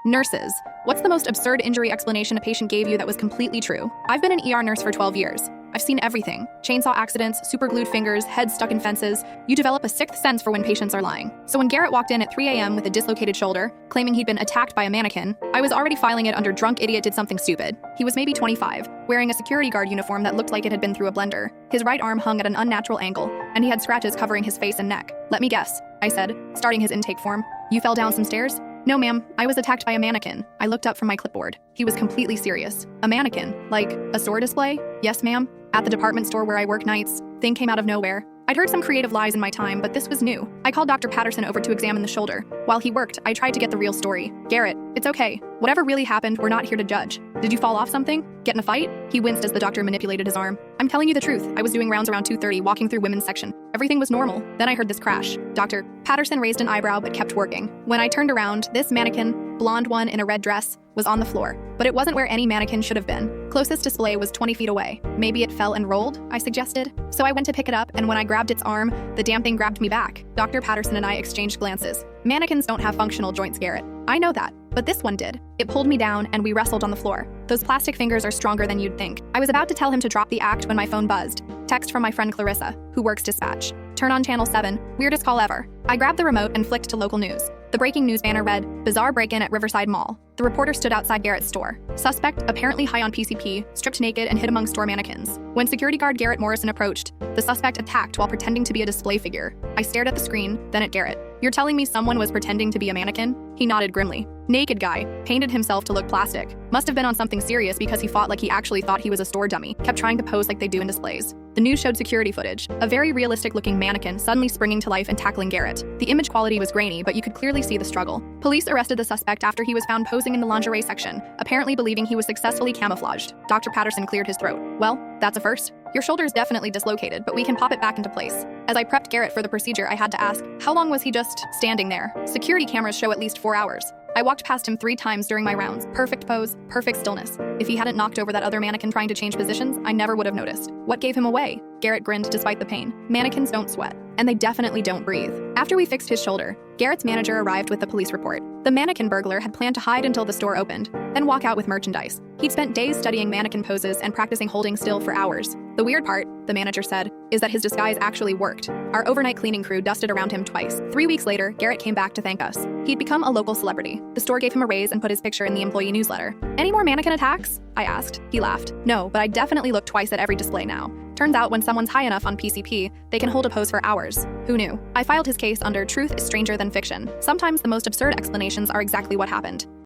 Nurses. What's the most absurd injury explanation a patient gave you that was completely true? I've been an ER nurse for 12 years. I've seen everything. Chainsaw accidents, superglued fingers, heads stuck in fences. You develop a sixth sense for when patients are lying. So when Garrett walked in at 3 a.m. with a dislocated shoulder, claiming he'd been attacked by a mannequin, I was already filing it under drunk idiot did something stupid. He was maybe 25, wearing a security guard uniform that looked like it had been through a blender. His right arm hung at an unnatural angle, and he had scratches covering his face and neck. Let me guess, I said, starting his intake form. You fell down some stairs? No, ma'am, I was attacked by a mannequin. I looked up from my clipboard. He was completely serious. A mannequin? Like a store display? Yes, ma'am. At the department store where I work nights. Thing came out of nowhere. I'd heard some creative lies in my time, but this was new. I called Dr. Patterson over to examine the shoulder. While he worked, I tried to get the real story. Garrett, it's okay. Whatever really happened, we're not here to judge. Did you fall off something? Get in a fight? He winced as the doctor manipulated his arm. I'm telling you the truth. I was doing rounds around 2:30, walking through women's section. Everything was normal. Then I heard this crash. Dr. Patterson raised an eyebrow but kept working. When I turned around, this mannequin, blonde one in a red dress, was on the floor. But it wasn't where any mannequin should have been. Closest display was 20 feet away. Maybe it fell and rolled, I suggested. So I went to pick it up, and when I grabbed its arm, the damn thing grabbed me back. Dr. Patterson and I exchanged glances. Mannequins don't have functional joints, Garrett. I know that, but this one did. It pulled me down, and we wrestled on the floor. Those plastic fingers are stronger than you'd think. I was about to tell him to drop the act when my phone buzzed. Text from my friend Clarissa, who works dispatch. Turn on channel 7, weirdest call ever. I grabbed the remote and flicked to local news. The breaking news banner read, bizarre break-in at Riverside Mall. The reporter stood outside Garrett's store. Suspect, apparently high on PCP, stripped naked and hid among store mannequins. When security guard Garrett Morrison approached, the suspect attacked while pretending to be a display figure. I stared at the screen, then at Garrett. You're telling me someone was pretending to be a mannequin? He nodded grimly. Naked guy, painted himself to look plastic. Must have been on something serious because he fought like he actually thought he was a store dummy, kept trying to pose like they do in displays. The news showed security footage, a very realistic-looking mannequin suddenly springing to life and tackling Garrett. The image quality was grainy, but you could clearly see the struggle. Police arrested the suspect after he was found posing in the lingerie section, apparently believing he was successfully camouflaged. Dr. Patterson cleared his throat. Well, that's a first. Your shoulder's definitely dislocated, but we can pop it back into place. As I prepped Garrett for the procedure, I had to ask, how long was he just standing there? Security cameras show at least 4 hours. I walked past him 3 times during my rounds. Perfect pose, perfect stillness. If he hadn't knocked over that other mannequin trying to change positions, I never would have noticed. What gave him away? Garrett grinned despite the pain. Mannequins don't sweat, and they definitely don't breathe. After we fixed his shoulder, Garrett's manager arrived with the police report. The mannequin burglar had planned to hide until the store opened, then walk out with merchandise. He'd spent days studying mannequin poses and practicing holding still for hours. The weird part, the manager said, is that his disguise actually worked. Our overnight cleaning crew dusted around him twice. 3 weeks later, Garrett came back to thank us. He'd become a local celebrity. The store gave him a raise and put his picture in the employee newsletter. Any more mannequin attacks? I asked. He laughed. No, but I definitely look twice at every display now. Turns out when someone's high enough on PCP, they can hold a pose for hours. Who knew? I filed his case under truth is stranger than fiction. Sometimes the most absurd explanations are exactly what happened.